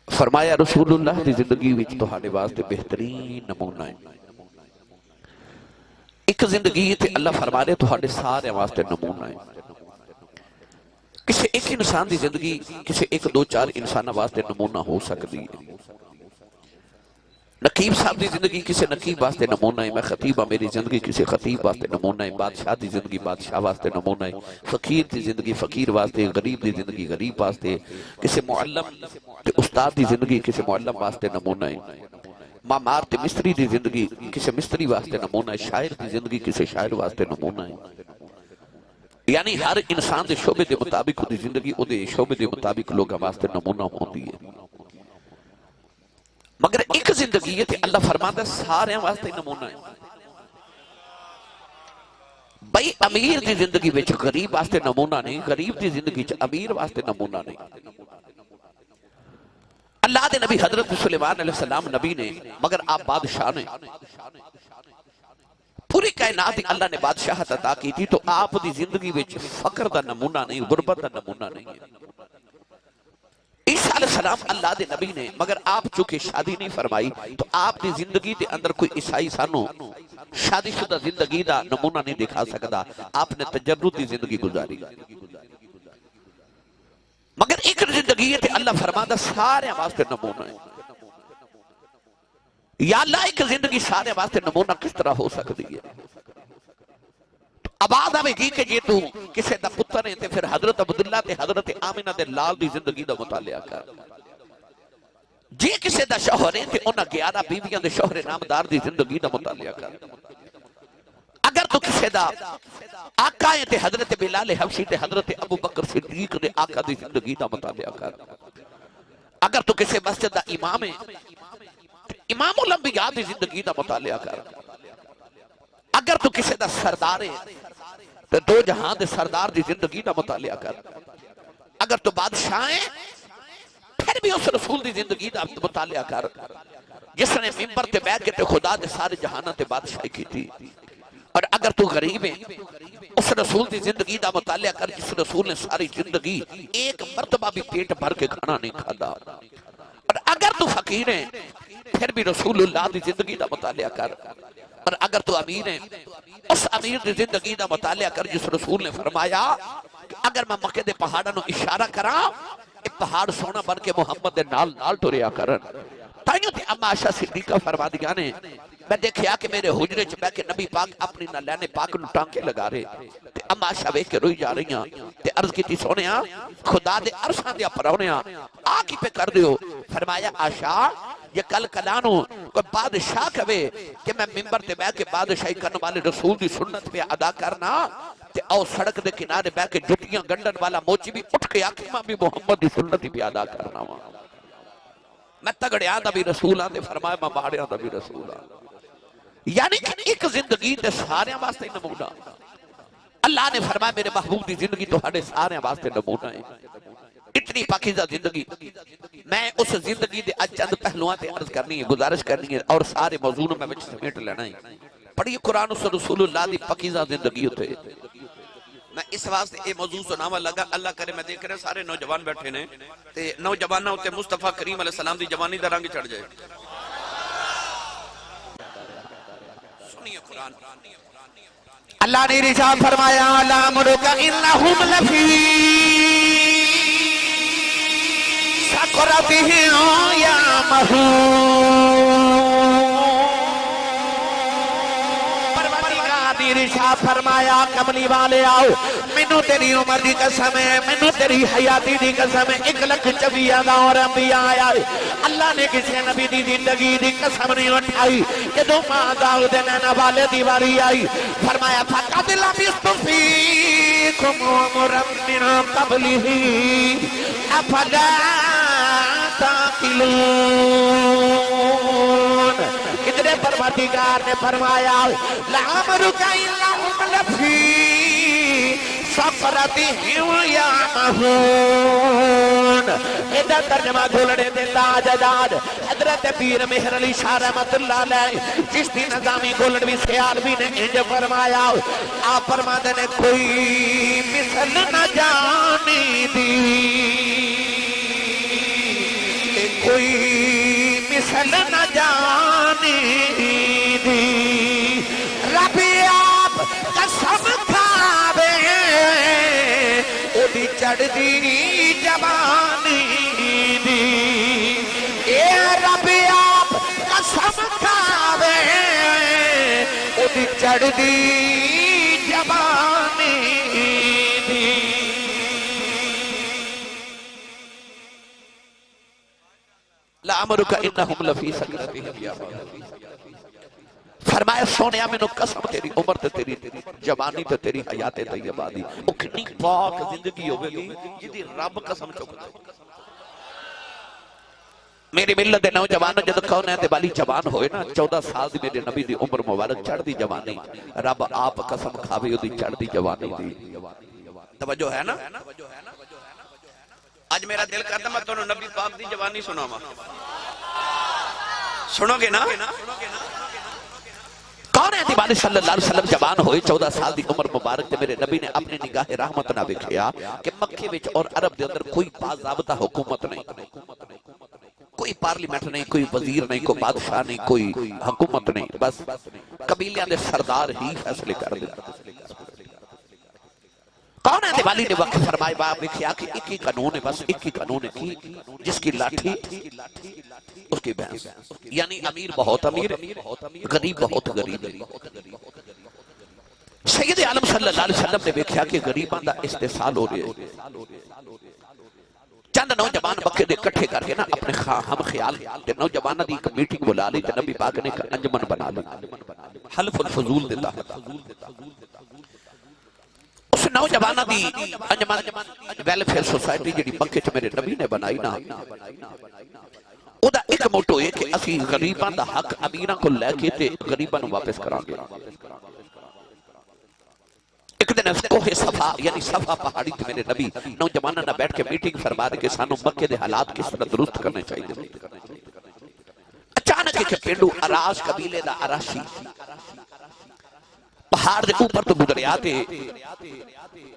فرمایا رسول اللہ دی زندگی وچ تہاڈے واسطے بہترین نمونہ ہے. ایک زندگی تے اللہ فرما رہے تہاڈے سارے واسطے نمونہ ہے. کسی ایک انسان دی زندگی کسی ایک دو چار انسان واسطے نمونہ ہو سکتی ہے. نقیب صاحب دی زندگی کسی نقیب واسطے نمونہ ہے, میں خطیب ہاں میری زندگی کسی خطیب واسطے نمونہ ہے, بادشاہ دی زندگی بادشاہ واسطے نمونہ ہے, فقیر دی زندگی فقیر واسطے, غریب دی زندگی غریب واسطے, کسی معلم تے استاد دی زندگی کسی معلم واسطے نمونہ ہے, معمار تے مستری دی زندگی کسی مستری واسطے نمونہ ہے, شاعر دی زندگی کسی شاعر واسطے نمونہ ہے. یعنی ہر انسان دے شعبے دے مطابق دی زندگی او دے شعبے دے مطابق لوگاں واسطے نمونہ ہوندی ہے. مگر ایک زندگی ہے کہ اللہ فرماتا ہے سارے واسطے نمونہ ہے. بھئی امیر دی زندگی وچ غریب واسطے نمونہ نہیں, غریب دی زندگی وچ امیر واسطے نمونہ نہیں. اللہ دے نبی حضرت سلیمان علیہ السلام نبی نے, مگر آپ بادشاہ نے. پوری کائنات اللہ نے بادشاہت عطا کی تھی, تو آپ دی زندگی وچ فقر دا نمونہ نہیں, غربت دا نمونہ نہیں ہے. عیسیٰ علیہ السلام اللہ دے نبی نے, مگر آپ چونکہ شادی نہیں فرمائی تو آپ دی زندگی دے اندر کوئی عیسائی سانو شادی شدہ زندگی دا نمونہ نہیں دکھا سکتا. آپ نے تجرد دی زندگی گزاری. مگر ایک زندگی ہے کہ اللہ فرماتا سارے واسطے نمونہ ہے. یا اللہ ایک زندگی سارے واسطے نمونہ کس طرح ہو سکتی ہے؟ آباد آوے گی کہ یہ تو کسے دا پتر ہے تے پھر حضرت عبداللہ تے حضرت آمینہ دے لال دی زندگی دا مطالعہ کر. جی کسے دا شوہر ہے تے انہا 11 بیویاں دے شوہر نامدار دی زندگی دا مطالعہ کر. اگر تو کسے دا آقا ہے تے حضرت بلال حبشی تے حضرت ابو بکر صدیق دے آقا دی زندگی دا مطالعہ کر. اگر تو کسے مسجد دا امام ہے امام الانبیاء دی زندگی دا مطالعہ کر. اگر تو کسے دا سردار ہے تو دو جہاں دے سردار دی زندگی دا مطالعہ کر. اگر تو بادشاہ ہے پھر بھی اس رسول دی زندگی دا مطالعہ کر جس نے ممبر تے بیٹھ کے تے خدا دے سارے جہانہ تے بادشاہی کی تھی. اور اگر تو غریب ہے اس رسول دی زندگی دا مطالعہ کر جس رسول نے ساری زندگی ایک مرتبہ بھی پیٹ بھر کے کھانا نہیں کھادا. اور اگر تو فقیر ہے پھر بھی رسول اللہ دی زندگی دا مطالعہ کر. اور اگر تو امیر ہے اس امیر دی زندگی دا مطالعہ کر جس رسول نے فرمایا کہ اگر میں مکے دے پہاڑوں اشارہ کرا ایک پہاڑ سونا بن کے محمد دے نال نال ٹریا کرن. تائیوں تے اما عائشہ صدیقہ فرما دیا نے میں دیکھیا کہ میرے حجرے چ بیٹھ کے نبی پاک اپنی نالینے پاک نو ٹانکے لگا رہے تے اما عائشہ ویکھ کے روئی جا رہی ہیں تے عرض کیتی سونیا خدا دے عرشاں دے پراونیا آ کی پہ کر دیو فرمایا عائشہ یہ کل کلانو کوئی بادشاہ کہے کہ میں ممبر تے بیٹھ کے بادشاہی کرنے والے رسول دی سنت پہ ادا کرنا تے او سڑک دے کنارے بیٹھ کے جٹیاں گنڈن والا موچی بھی اٹھ کے آکھے میں بھی محمد دی سنت پہ ادا کرنا وا میں تگڑیاں دا بھی رسول آن دے فرمایا میں باڑیاں دا بھی رسول آن یعنی کہ ایک زندگی تے سارے واسطے نمونہ اللہ نے فرمایا میرے محبوب دی زندگی تو ہڑے سارے واسطے نمونہ ہے اتنی پاکیزہ زندگی میں اس زندگی دے اج چند پہلوان تے عرض کرنی ہے گزارش کرنی ہے اور سارے موضوعوں میں وچ سمیٹ لینا ہے پڑھیے قرآن و رسول اللہ دی پاکیزہ زندگی ہوتے میں اس واسطے یہ موضوع سناوا لگا اللہ کرے میں دیکھ رہے سارے نوجوان بیٹھے نے تے نوجوانہ ہوتے مصطفیٰ کریم علیہ السلام دی جوانی دا رنگ چڑھ جائے سنیے قرآن اللہ نے ارشاد فرمایا لَعَمْرُكَ إِنَّهُمْ لَفِي سَكْرَتِهِمْ يَعْمَهُونَ ارشاد فرمایا کملی والے آؤ منو تیری عمر دی قسم ہے منو تیری حیاتی دی قسم ہے 1,24,000 اور انبیاء آیا اللہ نے کسی نبی دی زندگی دی قسم نہیں اٹھائی جدو ماں داؤد نینا والے دی واری آئی فرمایا فَقَدْ لَبِثْتُ فِيكُمْ عُمُرًا مِّن قَبْلِهِ أَفَلَا تَعْقِلُونَ ادھر پروردگار نے فرمایا لَعَمْرُكَ إِنَّهُمْ لَفِي سَكْرَتِهِمْ يَعْمَهُونَ ادھر ترجمہ کھولنے دے تاجدار حضرت پیر مہر علی شاہ رحمت اللہ علیہ جس دی نظامی کھولن بھی سیالوی نے انج فرمایا آپ فرماتے نے کوئی مثل نہ جانی دی کوئی مثل نہ جانی دی رب آپ قسم کھاوے او دی چڑھ دی جوانی دی اے رب آپ قسم کھاوے او دی چڑھ دی جوانی دی لَعَمْرُكَ إِنَّهُمْ لَفِي سَكْرَتِهِمْ يَعْمَهُونَ فرمایا سونیا میں نو قسم تیری عمر تے تیری جوانی تے تیری حیات طیبہ دی او کتنی پاک زندگی ہوئے گی جدی رب قسم چکتا میری ملت دے نوجوان جد کون ہے تے والی جوان ہوئے نا 14 سال دی میرے نبی دی عمر مبارک چڑھ دی جوانی رب آپ قسم کھاوے او دی چڑھ دی جوانی دی توجہ ہے نا آج میرا دل کرتا میں تو نبی پاک دی جوانی سناوا سنو گے نا کون ہے دیوالی صلی اللہ علیہ وسلم جوان ہوئے 14 سال دی عمر مبارک تے میرے نبی نے اپنی نگاہ رحمت نہ ویکھیا کہ مکے وچ اور عرب دے اندر کوئی باضابطہ حکومت نہیں کوئی پارلیمنٹ نہیں کوئی وزیر نہیں کوئی بادشاہ نہیں کوئی حکومت نہیں بس قبیلیاں دے سردار ہی فیصلے کر دے کون ہے دیوالی نے وقت فرمائے باپ لکھیا کہ ایک ہی قانون ہے بس ایک ہی قانون ہے کی جس کی لاٹھی اس کی بھینس یعنی امیر بہت امیر غریب بہت غریب سید عالم صلی اللہ علیہ وسلم نے دیکھا کہ غریبان دا استحصال ہو رہے چند نوجوان مکے دے کٹھے کر کے نا اپنے ہم خیال تے نوجوانہ دی ایک میٹنگ بلا لی تے نبی پاک نے ایک انجمن بنا لی حلف الفضول دیتا اس نوجوانہ دی انجمن ویلفیئر سوسائٹی جڑی مکے چ میرے نبی نے بنائی نا او دا ایک موٹو ہے کہ اسی غریبان دا حق امیراں کو لے کے تے غریبان واپس کران گے ایک دن اس کوہ صفا یعنی صفا پہاڑی تھے میرے نبی نوجوانہ نہ بیٹھ کے میٹنگ فرما دے کہ سانو مکے دے حالات کس طرح درست کرنے چاہیے اچانک ایک پینڈو اراش قبیلے دا اراشی پہاڑ دے اوپر تو گزریا تے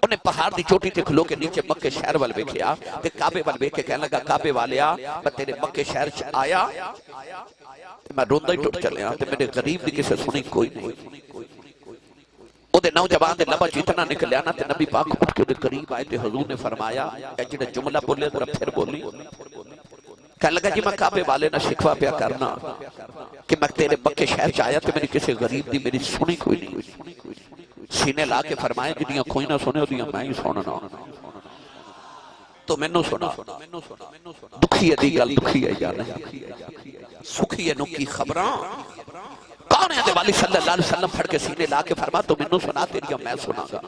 انہیں پہاڑ دی چوٹی تے کھلو کے نیچے مکے شہر وال ویکھیا تے کعبے وال ویکھ کے کہنے لگا کعبے والیا میں تیرے مکے شہر چ آیا میں روندا ہی ٹوٹ چلیا تے میرے غریب دی کسے سنی کوئی نہیں او دے نوجوان دے لبا جتنا نکلیا نا تے نبی پاک اٹھ کے دے قریب آئے تے حضور نے فرمایا اے جڑا جملہ بولے ذرا پھر بولی کہنے لگا جی میں کعبے والے نہ شکوہ پیا کرنا کہ میں تیرے مکے شہر چاہیا تو میری کسی غریب دی میری سنی کوئی نہیں. سینے لا کے فرمائے جنیاں کوئی نہ سنے دیاں میں ہی سننا. تو میں نو سنا دکھی ہے دی گل دکھی ہے یا نہیں سکھی ہے نو کی خبراں کون ہے والی صلی اللہ علیہ وسلم پھڑ کے سینے لا کے فرما تو میں نو سنا تیریاں میں سنا گا.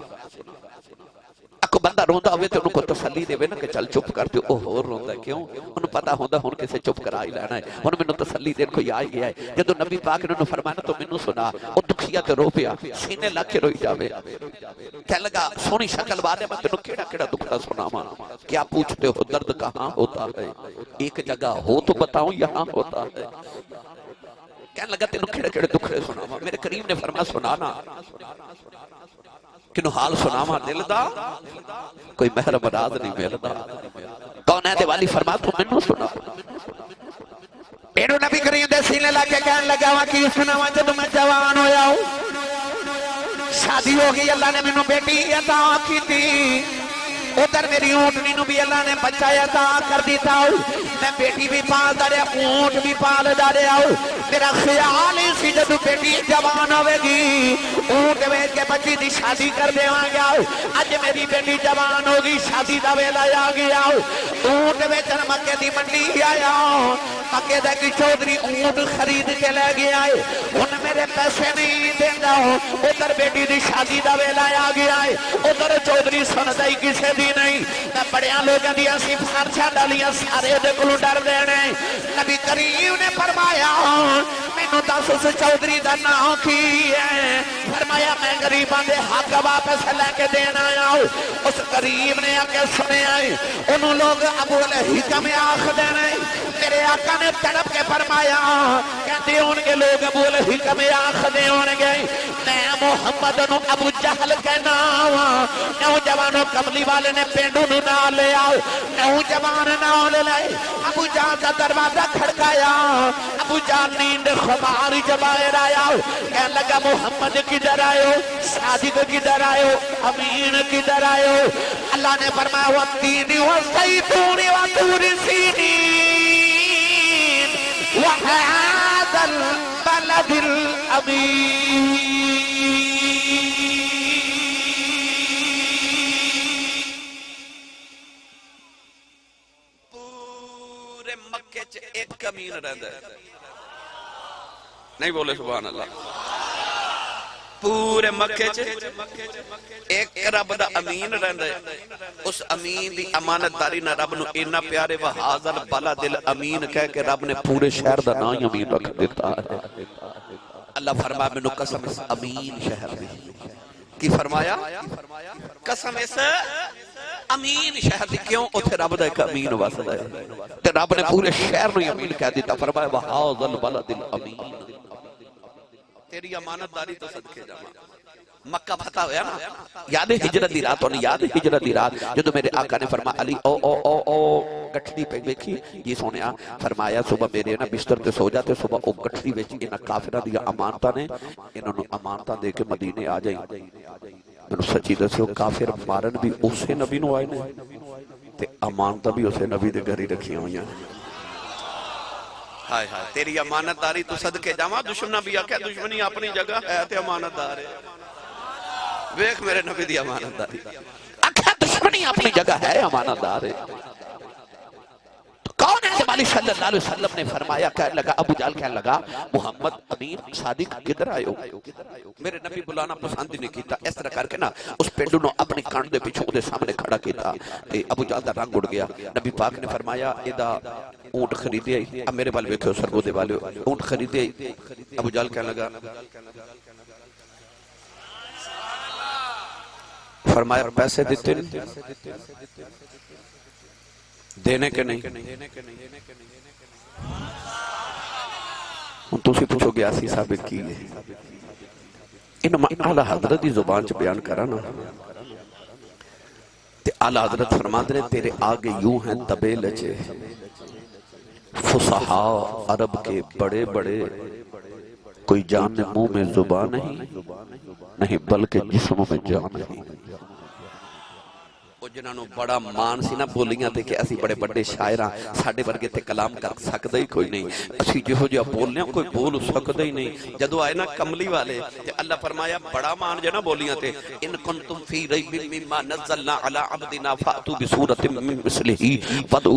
اکو بندہ روندا ہوئے تو انہوں کو تسلی دے نا کہ چل چپ کر دے. اوہ اور روندا ہے کیوں؟ انہوں پتا ہوندہ ہون کسے چپ کرا ہی لینا ہے. انہوں میں تسلی دے کو یا گیا ہے. جدو نبی پاک نے انہوں فرمانا تو میں نو سنا او دکھیا تے رو پیا سینے لا کے روئی جاوے. کہنے لگا سونی شکل والے میں تنوں کیڑا کیڑا دکھڑا سنا ماں. کیا پوچھتے ہو درد کہاں ہوتا ہے؟ ایک جگہ ہو تو بتاؤں یہاں ہوتا ہے. کہنے لگا تنوں کیڑا کیڑا دکھڑے سنا ماں. میرے کریم نے فرما سنانا کنو حال سناما دل دا کوئی محرم راز نہیں ملدا. کون ہے دے والی فرما تو منو سنا. میرے نبی کریم دے سینے لا کے کہنے لگا وا کی سناواں جدوں میں جوان ہویا ہوں شادی ہو گئی اللہ نے مینوں بیٹی عطا کیتی. ادھر میری اونٹنی نو بھی اللہ نے بچہ عطا کر دیتا ہوں. میں بیٹی بھی پال دا رہا اونٹ بھی پال دا رہا ہوں. میرا خیال ہی سی جدو بیٹی جوان ہوئے گی اونٹ ویچ کے بچی دی شادی کر دیواں گیا. اج میری بیٹی جوان ہوگی شادی دا ویلا آ گیا. اونٹ ویچن مکے دی منڈی آیا. مکے دا کی چودھری اونٹ خرید کے لے گیا ہے. ان میرے پیسے نہیں دیندا. ادھر بیٹی دی شادی دا ویلا آ گیا ہے. ادھر چودھری سندا ہی کسے دی نہیں. میں بڑیاں لوگاں دی سفارشاں ڈالیاں سارے دے کولوں ڈر دینے. نبی کریم نے فرمایا مینوں دس اس چودھری دا نام کی ہے. فرمایا میں غریباں دے حق واپس لے کے دینا آیا. اس غریب نے آ کے سنیا انہوں لوگ ابو الحکم آخ دینے. میرے آقا نے تڑپ کے فرمایا کہتے ہونگے لوگ ابو الحکم آخ دے ہونگے. میں محمد نو ابو جہل کہنا ہوا. نوجوانوں کملی والے نے پینڈوں نو نہ لے آؤ. نوجوان نہ لے لائے. ابو جان کا دروازہ کھڑکایا. ابو جان نیند خماری جبائر آیا. کہنے لگا محمد کدھر آئے ہو؟ صادق کدھر آئے ہو؟ امین کدھر آئے ہو؟ اللہ نے فرمایا والتین والزیتون وطور سینین وهذا البلد الامین. پورے مکے چ ایک امین رہندا ہے. نہیں بولے سبحان اللہ. پورے مکے چ ایک رب دا امین رہندا ہے. اس امین دی امانت داری نہ رب نو اتنا پیارے وہذا البلد الامین کہہ کے رب نے پورے شہر دا نام امین رکھ دیتا ہے. اللہ فرمایا مینوں قسم اس امین شہر دی. کی فرمایا قسم اس امین شہر دی. کیوں اتھے رب دا ایک امین واسطہ ہے تے رب نے پورے شہر نو امین کہہ دیتا. فرمایا وہذا البلد الامین. تیری امانت داری تو صدقے جاواں. مکہ فتح ہویا نا. یاد ہے ہجرت دی رات. انہیں یاد ہے ہجرت دی رات جدو میرے آقا نے فرمایا علی گٹھڑی پہ بیکھی جی سونیا فرمایا صبح میرے نا بستر تے سو جاتے. صبح او گٹھڑی وچ انہاں کافرہ دیا امانتاں نے انہوں نے امانتاں دے کے مدینے آ جائیں. میں سچی دسو کافر مارن بھی اسے نبی نو آئے نے تے امانتاں بھی اسے نبی دے گھر ہی رکھی ہوئی ہیں. ہائے ہائے تیری امانت داری تو صدقے جاواں. دشمنہ بھی آکھیا دشمنی اپنی جگہ ہے تے امانت دار ہے. ویکھ میرے نبی دی امانت داری. آکھیا دشمنی اپنی جگہ ہے امانت دار ہے. کون ہے جب علی صلی اللہ علیہ وسلم نے فرمایا کہنے لگا ابو جہل کہنے لگا محمد امین صادق کدھر آئے ہو؟ میرے نبی بلانا پسند نہیں کیتا. اس طرح کر کے نا اس پینڈو نو اپنی کان دے پیچھے دے سامنے کھڑا کیتا تے ابو جہل دا رنگ اڑ گیا. نبی پاک نے فرمایا ادا اونٹ خریدے آئی. اب میرے بال ویکھو سرگو دے والے اونٹ خریدے آئی. ابو جہل کہنے لگا فرمایا پیسے دیتے دینے کے نہیں. تو سی پوچھو گیا سی ثابت کی ہے انہاں اعلیٰ حضرت دی زبان چ بیان کرا نا تے اعلیٰ حضرت فرما دے تیرے آگے یوں ہیں تبے لچے فصحاء عرب کے بڑے بڑے کوئی جان منہ میں زبان نہیں بلکہ جسموں میں جان نہیں. ਜਿਨ੍ਹਾਂ ਨੂੰ ਬੜਾ ਮਾਣ ਸੀ ਨਾ ਬੋਲੀਆਂ ਤੇ ਕਿ ਅਸੀਂ ਬੜੇ ਵੱਡੇ ਸ਼ਾਇਰ ਹਾਂ, ਸਾਡੇ ਵਰਗੇ ਤੇ ਕਲਾਮ ਕਰ ਸਕਦਾ ਹੀ ਕੋਈ ਨਹੀਂ, ਅਸੀਂ ਜਿਹੋ ਜਿਹਾ ਬੋਲਨੇ ਕੋਈ ਬੋਲ ਸਕਦਾ ਹੀ ਨਹੀਂ। ਜਦੋਂ ਆਏ ਨਾ ਕਮਲੀ ਵਾਲੇ ਤੇ ਅੱਲਾ ਫਰਮਾਇਆ ਬੜਾ ਮਾਣ ਜੇ ਨਾ ਬੋਲੀਆਂ ਤੇ, ਇਨ ਕੁੰਤੁਮ ਫੀ ਰੈਬਿਨ ਮਿਮਾ ਨਜ਼ਲਨਾ ਅਲਾ ਅਬਦਿਨਾ ਫਾਤੂ ਬਿਸੂਰਤਿਨ ਮਿਨ ਮਿਸਲਿhi ਫਦਊ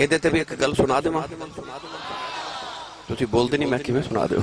ਇਹਦੇ ਤੇ ਵੀ ਇੱਕ ਗੱਲ ਸੁਣਾ ਦੇਵਾਂ, ਤੁਸੀਂ ਬੋਲਦੇ ਨਹੀਂ, ਮੈਂ ਕਿਵੇਂ ਸੁਣਾ ਦਿਓ।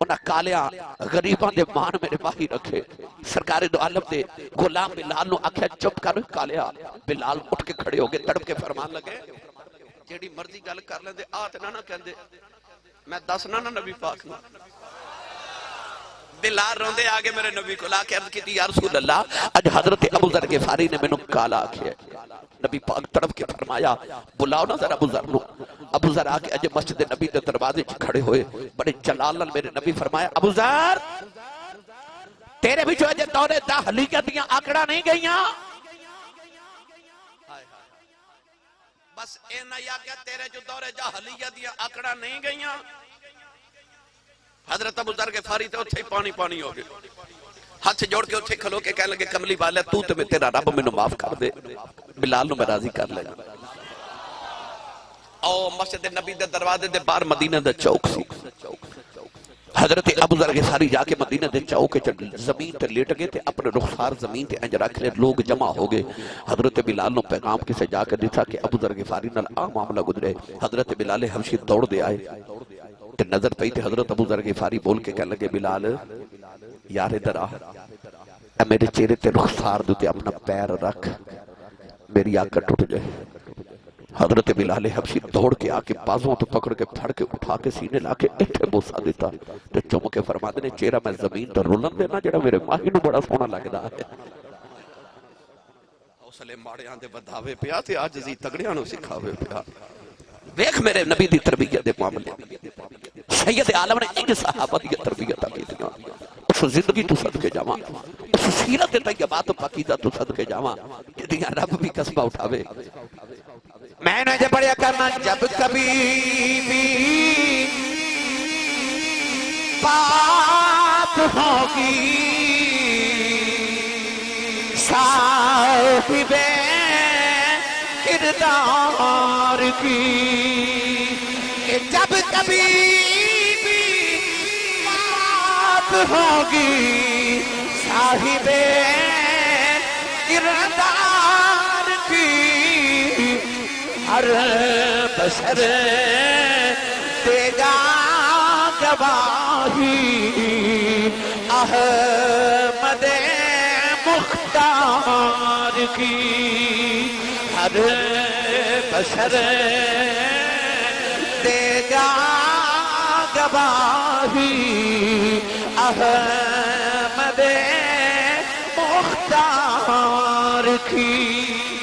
انہاں کالیاں غریباں دے مان میرے ماہی رکھے سرکار دو عالم دے غلام بلال نو آکھیا چپ کر کالیا بلال اٹھ کے کھڑے ہو گئے تڑپ کے فرمان لگے جیڑی مرضی گل کر لیندے آت نہ کہندے میں دسنا نہ نبی پاک نہ بلال روندے آگے میرے نبی کو لا کے عرض کی تھی یا رسول اللہ اج حضرت ابو ذر غفاری نے مینوں کالا آکھیا نبی پاک تڑپ کے فرمایا بلاؤ نا ذرا ابو ذر نو ابو ذر آ کے اج مسجد نبی دے دروازے چ کھڑے ہوئے بڑے جلال نال میرے نبی فرمایا ابو ذر تیرے بھی جو اج دور جاہلیت دیاں آکڑا نہیں گئیاں بس اینا یا کہ تیرے جو دور جاہلیت دیاں آکڑا نہیں گئیاں حضرت ابو ذر غفاری تے اتھے پانی پانی ہو گئے ہاتھ جوڑ کے اتھے کھلو کے کہنے لگے کملی والے تو تے میں تیرا رب میں معاف کر دے بلال نو میں راضی کر لے او مسجد نبی دے دروازے دے باہر مدینہ دا چوک سی حضرت ابو ذر غفاری جا کے مدینہ دے چوک زمین تے لیٹ گئے تے اپنے رخسار زمین تے انج رکھ لے لوگ جمع ہو گئے حضرت بلال نو پیغام کسے جا کے دتا کہ ابو ذر غفاری نال آ معاملہ گزرے حضرت بلال حبشی دوڑ دے آئے تے نظر پئی تے حضرت ابو ذر غفاری بول کے کہنے لگے بلال یار ادھر آ اے میرے چہرے تے رخسار دے اپنا پیر رکھ میری آنکھ ٹوٹ جائے حضرت بلال حبشی دوڑ کے آکے بازوں تو پکڑ کے پھڑ کے اٹھا کے سینے لا کے ایٹھے بوسا دیتا تے چم کے فرما دینے چہرہ میں زمین تے رولن دینا جڑا میرے ماہی نو بڑا سونا لگدا ہے حوصلے ماڑیاں دے بدھاوے پیا تے عاجزی تگڑیاں نو سکھاوے پیا ویکھ میرے نبی دی تربیت دے معاملے سید عالم نے ایک صحابہ دی تربیت کی دیا اس زندگی تو صدقے جاواں اس سیرت طیبات پاکیزہ تو صدقے جاواں جدیاں رب بھی قصبہ اٹھاوے میں نے جب پڑھیا کرنا جب کبھی بھی بات ہوگی صاحب کردار کی کہ جب کبھی بھی بات ہوگی صاحب کردار کی ہر بشر دے گا گواہی احمد مختار کی ہر بشر دے گا گواہی احمد مختار کی